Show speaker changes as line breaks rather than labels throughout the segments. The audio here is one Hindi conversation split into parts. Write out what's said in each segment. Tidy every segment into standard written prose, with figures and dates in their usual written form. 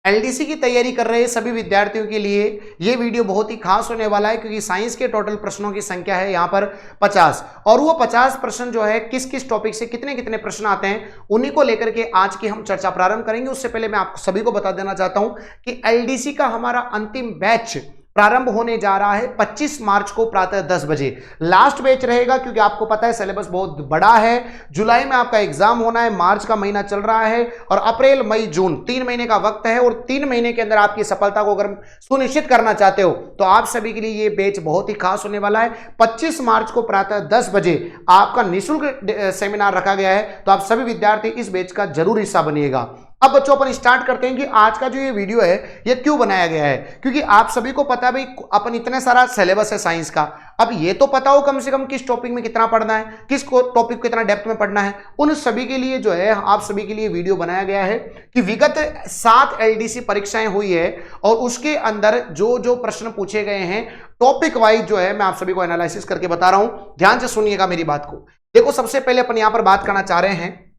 एलडीसी की तैयारी कर रहे सभी विद्यार्थियों के लिए ये वीडियो बहुत ही खास होने वाला है, क्योंकि साइंस के टोटल प्रश्नों की संख्या है यहाँ पर 50, और वो 50 प्रश्न जो है किस किस टॉपिक से कितने कितने प्रश्न आते हैं उन्हीं को लेकर के आज की हम चर्चा प्रारंभ करेंगे। उससे पहले मैं आप सभी को बता देना चाहता हूं कि एलडीसी का हमारा अंतिम बैच प्रारंभ होने जा रहा है 25 मार्च को प्रातः 10 बजे। लास्ट बैच रहेगा, क्योंकि आपको पता है सिलेबस बहुत बड़ा है। जुलाई में आपका एग्जाम होना है, मार्च का महीना चल रहा है और अप्रैल मई जून 3 महीने का वक्त है, और 3 महीने के अंदर आपकी सफलता को अगर सुनिश्चित करना चाहते हो तो आप सभी के लिए ये बैच बहुत ही खास होने वाला है। 25 मार्च को प्रातः 10 बजे आपका निःशुल्क सेमिनार रखा गया है, तो आप सभी विद्यार्थी इस बैच का जरूर हिस्सा बनिएगा। अब बच्चों अपन स्टार्ट करते हैं कि आज का जो ये वीडियो है ये क्यों बनाया गया है, क्योंकि आप सभी को पता है भाई अपन इतने सारा सिलेबस है साइंस का, अब ये तो पता हो कम से कम किस टॉपिक में कितना पढ़ना है, किस टॉपिक को कितना डेप्थ में पढ़ना है। उन सभी के लिए जो है आप सभी के लिए वीडियो बनाया गया है कि विगत 7 एलडीसी परीक्षाएं हुई है और उसके अंदर जो जो प्रश्न पूछे गए हैं टॉपिक वाइज जो है मैं आप सभी को एनालिसिस करके बता रहा हूं। ध्यान से सुनिएगा मेरी बात को। देखो, सबसे पहले अपन यहां पर बात करना चाह रहे हैं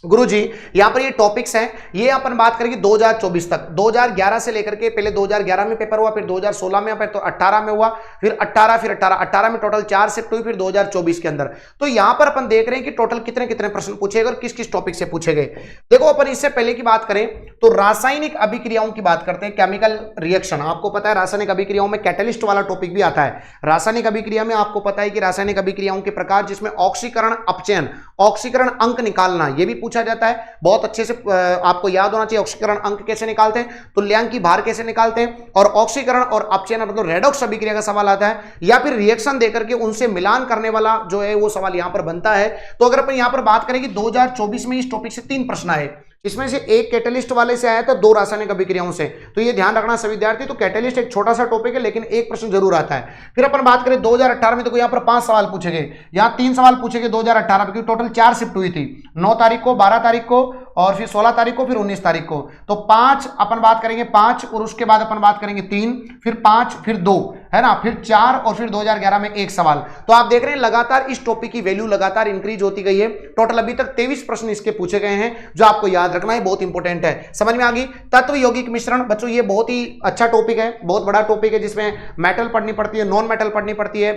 गुरुजी, यहां पर ये टॉपिक्स हैं, ये अपन बात करेंगे 2024 तक। 2011 से लेकर के पहले 2011 में पेपर हुआ, फिर 2016 में, फिर तो 18 में हुआ, फिर 18 में टोटल 4 शिफ्ट हुई, फिर 2024 के अंदर। तो यहां पर अपन देख रहे हैं कि टोटल कितने कितने प्रश्न पूछे गए और किस किस टॉपिक से पूछे गए। देखो, अपन इससे पहले की बात करें तो रासायनिक अभिक्रियाओं की बात करते हैं, केमिकल रिएक्शन। आपको पता है रासायनिक अभिक्रियाओं में कैटलिस्ट वाला टॉपिक भी आता है। रासायनिक अभिक्रिया में आपको पता है कि रासायनिक अभिक्रियाओं के प्रकार, जिसमें ऑक्सीकरण अपचयन, ऑक्सीकरण अंक निकालना, यह भी पूछा जाता है। बहुत अच्छे से आपको याद होना चाहिए ऑक्सीकरण अंक कैसे निकालते हैं, तुल्यांकी भार कैसे निकालते हैं, और ऑक्सीकरण और अपचयन मतलब रेडॉक्स अभिक्रिया का सवाल आता है, या फिर रिएक्शन देकर के उनसे मिलान करने वाला जो है वो सवाल यहां पर बनता है। तो अगर अपन यहां पर बात करें कि 2024 में इस टॉपिक से 3 प्रश्न आए, इसमें से एक कैटलिस्ट वाले से आया था, 2 रासायनिक अभिक्रियाओं से। तो ये ध्यान रखना सभी विद्यार्थी। तो कैटलिस्ट एक छोटा सा टॉपिक है, लेकिन एक प्रश्न जरूर आता है। फिर अपन बात करें 2018 में, तो यहाँ पर 5 सवाल पूछे गए, यहाँ 3 सवाल पूछे गए 2018 में, टोटल 4 शिफ्ट हुई थी, 9 तारीख को, 12 तारीख को, और फिर 16 तारीख को, फिर 19 तारीख को। तो 5 अपन बात करेंगे, 5 और उसके बाद अपन बात करेंगे 3, फिर 5, फिर 2, है ना, फिर 4, और फिर 2011 में 1 सवाल। तो आप देख रहे हैं लगातार इस टॉपिक की वैल्यू लगातार इंक्रीज होती गई है। टोटल अभी तक 23 प्रश्न इसके पूछे गए हैं, जो आपको याद रखना है, बहुत इंपॉर्टेंट है। समझ में आ गई। तत्व यौगिक मिश्रण, बच्चों ये बहुत ही अच्छा टॉपिक है, बहुत बड़ा टॉपिक है, जिसमें मेटल पढ़नी पड़ती है, नॉन मेटल पढ़नी पड़ती है,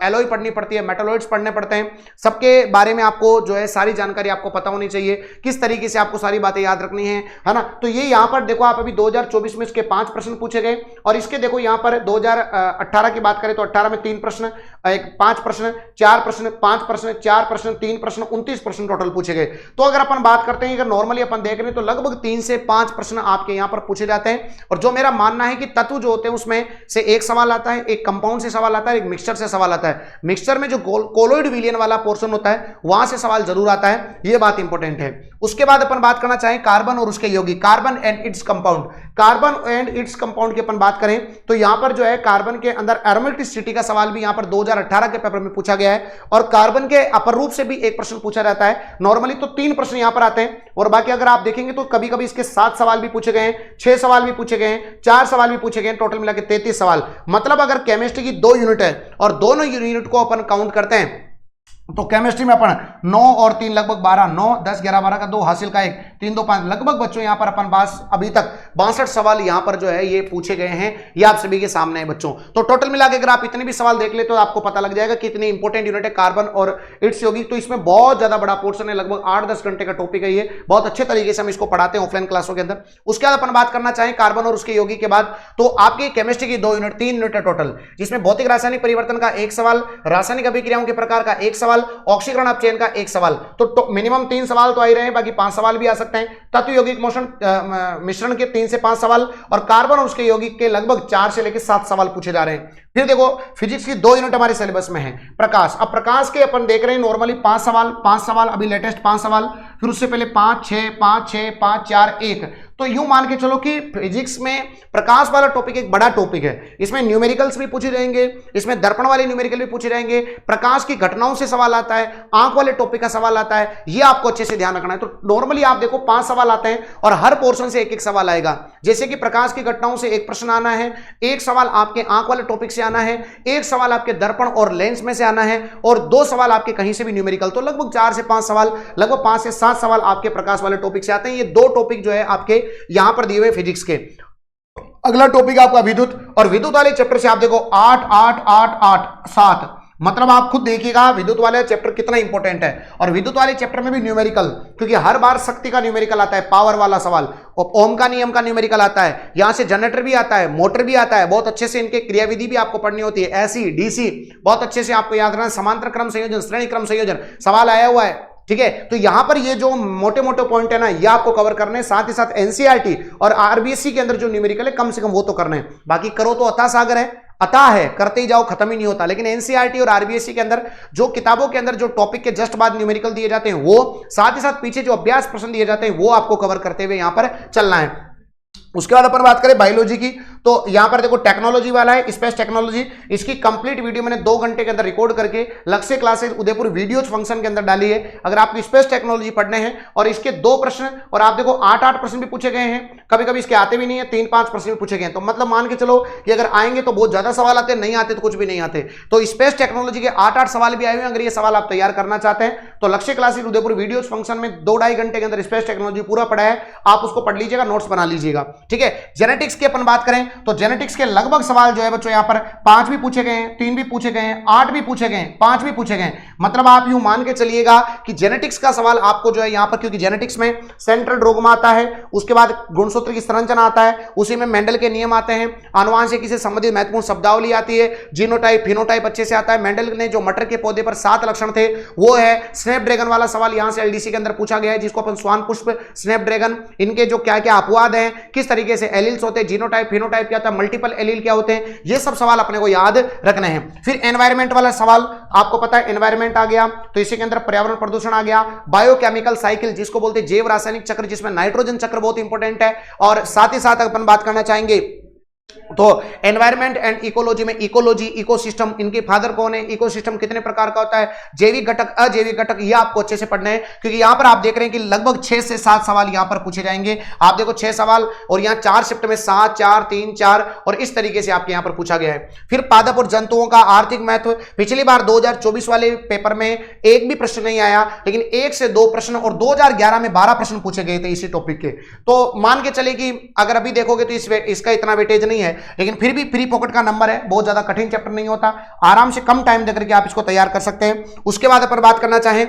एलॉय पढ़नी पड़ती है, मेटलॉइड्स पढ़ने पड़ते हैं। सबके बारे में आपको जो है सारी जानकारी आपको पता होनी चाहिए, किस तरीके से आपको सारी बातें याद रखनी है ना। तो ये यहां पर देखो, आप अभी 2024 में इसके 5 प्रश्न पूछे गए, और इसके देखो यहां पर 2018 की बात करें तो 18 में 3 प्रश्न, 5 प्रश्न, 4 प्रश्न, 5 प्रश्न, 4 प्रश्न, 3 प्रश्न, 29 प्रश्न टोटल पूछे गए। तो अगर अपन बात करते हैं, अगर नॉर्मली अपन देख रहे हैं तो लगभग 3 से 5 प्रश्न आपके यहां पर पूछे जाते हैं। और जो मेरा मानना है कि तत्व जो होते हैं उसमें से एक सवाल आता है, एक कंपाउंड से सवाल आता है, एक मिक्सचर से सवाल आता है। मिक्सचर में जो कोलोइड विलियन वाला पोर्शन होता है वहां से सवाल जरूर आता है, यह बात इंपॉर्टेंट है। उसके बाद अपन बात करना चाहें कार्बन और उसके यौगिक, carbon and its compound. Carbon and its compound की अपन बात करें तो यहां पर जो है कार्बन के अंदर एरोमेटिसिटी का सवाल भी यहां पर 2018 के पेपर में पूछा गया है, और कार्बन के अपर रूप से भी एक प्रश्न पूछा जाता है। नॉर्मली तो 3 प्रश्न यहां पर आते हैं, और बाकी अगर आप देखेंगे तो कभी कभी इसके 7 सवाल भी पूछे गए हैं, 6 सवाल भी पूछे गए हैं, 4 सवाल भी पूछे गए हैं, टोटल मिला के 33 सवाल। मतलब अगर केमिस्ट्री की 2 यूनिट है और दोनों यूनिट को अपन काउंट करते हैं तो केमिस्ट्री में अपन 9 और 3 लगभग 12, 9, 10, 11, 12 का 2 हासिल का 1, 3, 2, 5, लगभग बच्चों यहां पर अपन पास अभी तक 62 सवाल यहां पर जो है ये पूछे गए हैं। ये आप सभी के सामने है बच्चों। तो टोटल मिला के अगर आप इतने भी सवाल देख ले तो आपको पता लग जाएगा कि इतनी इंपॉर्टेंट यूनिट है कार्बन और इट्स यौगिक। तो इसमें बहुत ज्यादा बड़ा पोर्शन है, लगभग 8-10 घंटे का टॉपिक है ये। बहुत अच्छे तरीके से हम इसको पढ़ाते हैं ऑफलाइन क्लासों के अंदर। उसके बाद अपन बात करना चाहें कार्बन और उसके यौगिक के बाद, तो आपकी केमिस्ट्री की 2 यूनिट, 3 यूनिट है टोटल, जिसमें भौतिक रासायनिक परिवर्तन का 1 सवाल, रासायनिक अभिक्रियाओं के प्रकार का 1 सवाल, ऑक्सीकरण अपचयन का 1 सवाल। तो मिनिमम 3 सवाल तो आ ही रहे हैं, बाकी 5 सवाल भी आ सकते हैं। तत्व यौगिक मिश्रण के 3 से 5 सवाल, और कार्बन और उसके यौगिक के लगभग 4 से लेकर 7 सवाल पूछे जा रहे हैं। फिर देखो फिजिक्स की 2 यूनिट हमारे सिलेबस में है, प्रकाश। अब प्रकाश के अपन देख रहे हैं नॉर्मली 5 सवाल, अभी लेटेस्ट 5 सवाल, फिर उससे पहले 5, 6, 5, 6, 5, 4, 1। तो यूं मान के चलो कि फिजिक्स में प्रकाश वाला टॉपिक एक बड़ा टॉपिक है। इसमें न्यूमेरिकल्स भी पूछे जाएंगे, इसमें दर्पण वाले न्यूमेरिकल भी पूछे जाएंगे, प्रकाश की घटनाओं से सवाल आता है, आंख वाले टॉपिक का सवाल आता है। ये आपको अच्छे से ध्यान रखना है। तो नॉर्मली आप देखो 5 सवाल आते हैं और हर पोर्शन से एक एक सवाल आएगा। जैसे कि प्रकाश की घटनाओं से एक प्रश्न आना है, एक सवाल आपके आंख वाले टॉपिक से आना है, एक सवाल आपके दर्पण और लेंस में से आना है, और 2 सवाल आपके कहीं से भी न्यूमेरिकल। तो लगभग 4 से 5 सवाल, लगभग 5 से 7 सवाल आपके प्रकाश वाले टॉपिक से आते हैं। ये 2 टॉपिक जो है आपके यहां पर दिए हुए फिजिक्स के। अगला टॉपिक आपका विद्युत, और विद्युत वाले चैप्टर से आप देखो 8 8 8 8 7, मतलब आप खुद देखिएगा विद्युत वाले चैप्टर कितना इंपॉर्टेंट है। और विद्युत वाले चैप्टर में भी न्यूमेरिकल, क्योंकि हर बार शक्ति का न्यूमेरिकल आता है, पावर वाला सवाल, और ओम का नियम का न्यूमेरिकल आता है, यहां से जनरेटर भी आता है, मोटर भी आता है, बहुत अच्छे से इनके क्रियाविधि भी आपको पढ़नी होती है, एसी डीसी बहुत अच्छे से आपको याद रखना, समांतर क्रम संयोजन, श्रेणी क्रम संयोजन सवाल आया हुआ है, ठीक है। तो यहां पर ये जो मोटे मोटे पॉइंट है ना, ये आपको कवर करने हैं, साथ ही साथ एनसीईआरटी और आरबीएससी के अंदर जो न्यूमेरिकल है कम से कम वो तो करने हैं, बाकी करो तो अथाह सागर है, अतः है, करते ही जाओ, खत्म ही नहीं होता। लेकिन एनसीईआरटी और आरबीएससी के अंदर जो किताबों के अंदर जो टॉपिक के जस्ट बाद न्यूमेरिकल दिए जाते हैं, वो साथ ही साथ पीछे जो अभ्यास प्रश्न दिए जाते हैं वो आपको कवर करते हुए यहां पर चलना है। उसके बाद अपन बात करें बायोलॉजी की, तो यहां पर देखो टेक्नोलॉजी वाला है, स्पेस टेक्नोलॉजी, इसकी कंप्लीट वीडियो मैंने 2 घंटे के अंदर रिकॉर्ड करके लक्ष्य क्लासेस उदयपुर वीडियोज फंक्शन के अंदर डाली है। अगर आपको स्पेस टेक्नोलॉजी पढ़ने हैं, और इसके 2 प्रश्न, और आप देखो 8-8 प्रश्न भी पूछे गए हैं, कभी कभी इसके आते भी नहीं है, 3-5 प्रश्न भी पूछे गए हैं, तो मतलब मान के चलो कि अगर आएंगे तो बहुत ज्यादा सवाल आते, नहीं आते तो कुछ भी नहीं आते। तो स्पेस टेक्नोलॉजी के 8-8 सवाल भी आए हुए हैं। अगर ये सवाल आप तैयार करना चाहते हैं तो लक्ष्य क्लासेस उदयपुर वीडियोज फंक्शन में 2-2.5 घंटे के अंदर स्पेस टेक्नोलॉजी पूरा पढ़ा है, आप उसको पढ़ लीजिएगा, नोट्स बना लीजिएगा, ठीक है। जेनेटिक्स की अपन बात करें तो जेनेटिक्स के लगभग सवाल जो है बच्चों यहां पर 5 भी पूछे गए हैं, 3 भी पूछे गए हैं, 8 भी पूछे गए हैं, 5 भी पूछे गए हैं। मतलब आप यूं मान के चलिएगा कि जेनेटिक्स का सवाल आपको जो है यहां पर, क्योंकि जेनेटिक्स में सेंट्रल डोग्मा आता है, उसके बाद गुणसूत्र की संरचना आता है, उसी में मेंडल के नियम आते हैं, आनुवांशिकी से संबंधित महत्वपूर्ण शब्दावली आती है, जीनोटाइप फिनोटाइप अच्छे से आता है। मेंडल ने जो मटर के पौधे पर 7 लक्षण थे वो है। स्नैपड्रैगन वाला सवाल यहां से एलडीसी के अंदर पूछा गया है, जिसको अपन स्वान पुष्प, स्नैपड्रैगन, इनके जो क्या क्या अपवाद हैं, किस तरीके से एलिल्स होते हैं, जीनोटाइप फिनोटाइप क्या होता है, मल्टीपल एलील क्या होते हैं, ये सब सवाल अपने को याद रखने हैं। फिर एनवायरमेंट वाला सवाल आपको पता है, एनवायरमेंट आ गया, तो इसी के अंदर पर्यावरण प्रदूषण आ गया, बायोकेमिकल साइकिल जिसको बोलते हैं जैव रासायनिक चक्र, जिसमें नाइट्रोजन चक्र बहुत इंपॉर्टेंट है। और साथ ही साथ अपन बात करना चाहेंगे तो एनवायरमेंट एंड इकोलॉजी में इकोलॉजी, इकोसिस्टम, इनके फादर कौन है, इकोसिस्टम कितने प्रकार का होता है, जैविक घटक, अजैविक घटक, ये आपको अच्छे से पढ़ना है, क्योंकि यहां पर आप देख रहे हैं कि लगभग 6 से 7 सवाल यहां पर पूछे जाएंगे। आप देखो 6 सवाल, और यहां 4 शिफ्ट में 7 4 3 4, और इस तरीके से आपके यहां पर पूछा गया है। फिर पादप और जंतुओं का आर्थिक महत्व, पिछली बार 2024 वाले पेपर में एक भी प्रश्न नहीं आया, लेकिन 1 से 2 प्रश्न, और 2011 में 12 प्रश्न पूछे गए थे इसी टॉपिक के। तो मान के चले कि अगर अभी देखोगे तो इसका इतना वेटेज नहीं है, लेकिन फिर भी फ्री पॉकेट का नंबर है, बहुत ज्यादा कठिन चैप्टर नहीं होता, आराम से कम टाइम देकर के आप इसको तैयार कर सकते हैं। उसके बाद अपन बात करना चाहें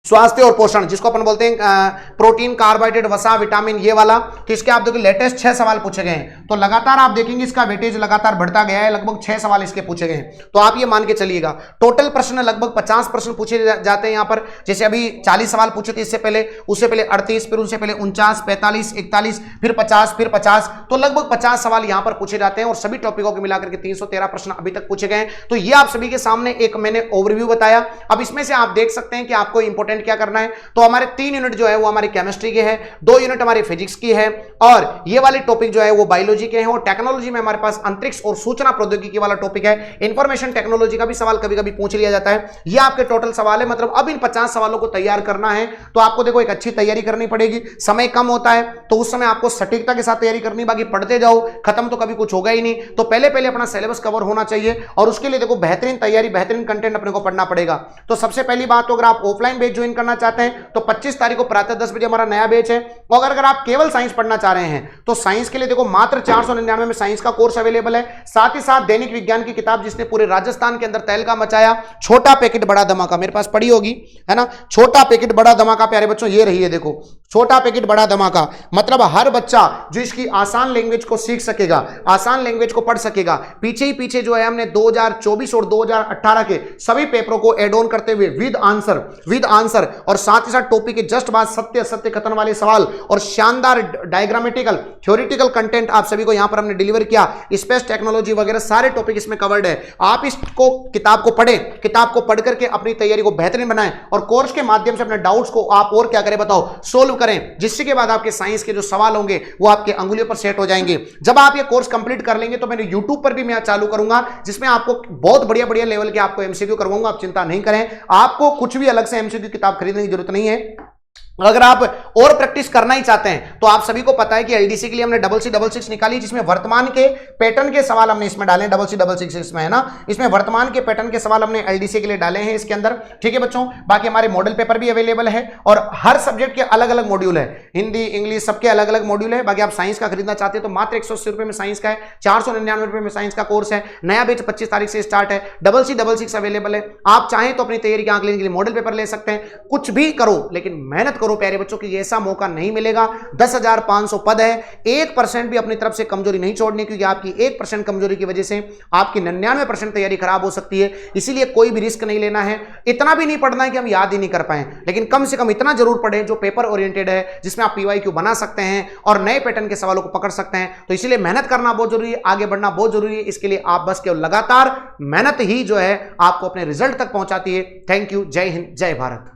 स्वास्थ्य और पोषण, जिसको अपन बोलते हैं प्रोटीन, कार्बोहाइड्रेट, वसा, विटामिन, ये वाला, तो इसके आप देखिए लेटेस्ट 6 सवाल पूछे गए हैं, तो लगातार आप देखेंगे इसका वेटेज लगातार बढ़ता गया है, लगभग 6 सवाल इसके पूछे गए हैं। तो आप ये मान के चलिएगा टोटल प्रश्न लगभग 50 प्रश्न पूछे जाते हैं यहाँ पर। जैसे अभी 40 सवाल पूछे थे इससे पहले, उससे पहले 38, फिर उनसे पहले 49, 45, 41, फिर 50, फिर 50, तो लगभग 50 सवाल यहाँ पर पूछे जाते हैं, और सभी टॉपिकों को मिलाकर के 313 प्रश्न अभी तक पूछे गए। तो ये आप सभी के सामने एक मैंने ओवरव्यू बताया। अब इसमें से आप देख सकते हैं कि आपको इंपॉर्टेंट क्या करना है। तो हमारे 3 यूनिट जो है वो हमारी केमिस्ट्री के हैं, 2 यूनिट हमारी फिजिक्स की है, और ये वाले टॉपिक जो है वो बायोलॉजी के हैं, और टेक्नोलॉजी में हमारे पास अंतरिक्ष और सूचना प्रौद्योगिकी वाला टॉपिक है। इंफॉर्मेशन टेक्नोलॉजी का भी सवाल कभी कभी पूछ लिया जाता है। ये आपके टोटल सवाल है। मतलब अब इन 50 सवालों को तैयार करना है तो आपको देखो एक अच्छी तैयारी करनी पड़ेगी, समय कम होता है तो उस समय आपको सटीकता के साथ तैयारी करनी, बाकी पढ़ते जाओ, खत्म तो कभी कुछ होगा ही नहीं। तो पहले पहले अपना सिलेबस कवर होना चाहिए, और उसके लिए देखो बेहतरीन तैयारी, बेहतरीन कंटेंट अपने को पढ़ना पड़ेगा। तो सबसे पहली बात, तो अगर आप ऑफलाइन बैच ज्वाइन करना चाहते हैं तो 25 तारीख को प्रातः 10 बजे हमारा नया बैच है। और अगर आप केवल साइंस पढ़ना चाह रहे हैं तो साइंस के लिए देखो मात्र 499 में साइंस का कोर्स अवेलेबल है। साथ ही साथ दैनिक विज्ञान की किताब जिसने पूरे राजस्थान के अंदर तहलका मचाया, छोटा पैकेट बड़ा धमाका, मेरे पास पड़ी होगी है ना, छोटा पैकेट बड़ा धमाका प्यारे बच्चों, ये रही है देखो, छोटा पैकेट बड़ा धमाका। मतलब हर बच्चा जो इसकी आसान लैंग्वेज को सीख सकेगा, आसान लैंग्वेज को पढ़ सकेगा। पीछे ही पीछे जो है हमने 2024 और 2018 के सभी पेपरों को एड ऑन करते हुए विद आंसर, और साथ ही साथ टॉपिक के जस्ट बाद सत्य असत्य कथन वाले सवाल, और शानदार डायग्रामेटिकल थ्योरेटिकल कंटेंट आप सभी को यहां पर हमने डिलीवर किया। स्पेस टेक्नोलॉजी वगैरह सारे टॉपिक इसमें कवर्ड है। आप इसको किताब को पढ़ें, किताब को पढ़ करके अपनी तैयारी को बेहतरीन बनाएं, और कोर्स के माध्यम से अपने डाउट्स को आप और क्या करें बताओ, सोल्व करें, जिससे के बाद आपके साइंस के जो सवाल होंगे वो आपके अंगुलियों पर सेट हो जाएंगे। जब आप ये कोर्स कंप्लीट कर लेंगे तो मैंने यूट्यूब पर भी मैं चालू करूंगा, जिसमें आपको बहुत बढ़िया बढ़िया लेवल के आपको एमसीक्यू करवाऊंगा। आप चिंता नहीं करें, आपको कुछ भी अलग से एमसीक्यू किताब खरीदने की जरूरत नहीं है। अगर आप और प्रैक्टिस करना ही चाहते हैं तो आप सभी को पता है कि एलडीसी के लिए हमने 6666 निकाली, जिसमें वर्तमान के पैटर्न के सवाल हमने इसमें डाले 6666 में, है ना। इसमें वर्तमान के पैटर्न के सवाल हमने एलडीसी के लिए डाले हैं इसके अंदर, ठीक है बच्चों। बाकी हमारे मॉडल पेपर भी अवेलेबल है और हर सब्जेक्ट के अलग अलग मॉड्यूल है, हिंदी इंग्लिश सबके अलग अलग मॉड्यूल है। बाकी आप साइंस का खरीदना चाहते हैं तो मात्र 180 रुपए में साइंस का है, 499 रुपए में साइंस का कोर्स है। नया बैच 25 तारीख से स्टार्ट है, 6666 अवेलेबल है। आप चाहें तो अपनी तैयारी की आंख लेने के लिए मॉडल पेपर ले सकते हैं। कुछ भी करो लेकिन मेहनत करो प्यारे बच्चों की, ऐसा मौका नहीं मिलेगा। 10,500 पद है, 1% भी अपनी तरफ से कमजोरी नहीं छोड़नी, क्योंकि आपकी 1% कमजोरी की वजह से आपकी 99% तैयारी खराब हो सकती है। इसीलिए कोई भी रिस्क नहीं लेना है। इतना भी नहीं पढ़ना है कि हम याद ही नहीं कर पाए, लेकिन कम से कम इतना जरूर पढ़ें जो पेपर ओरिएंटेड है, जिसमें आप पीवाईक्यू बना सकते हैं और नए पैटर्न के सवालों को पकड़ सकते हैं। तो इसीलिए मेहनत करना बहुत जरूरी है, आगे बढ़ना बहुत जरूरी है। इसके लिए आप बस केवल लगातार मेहनत ही जो है आपको अपने रिजल्ट तक पहुंचाती है। थैंक यू, जय हिंद, जय भारत।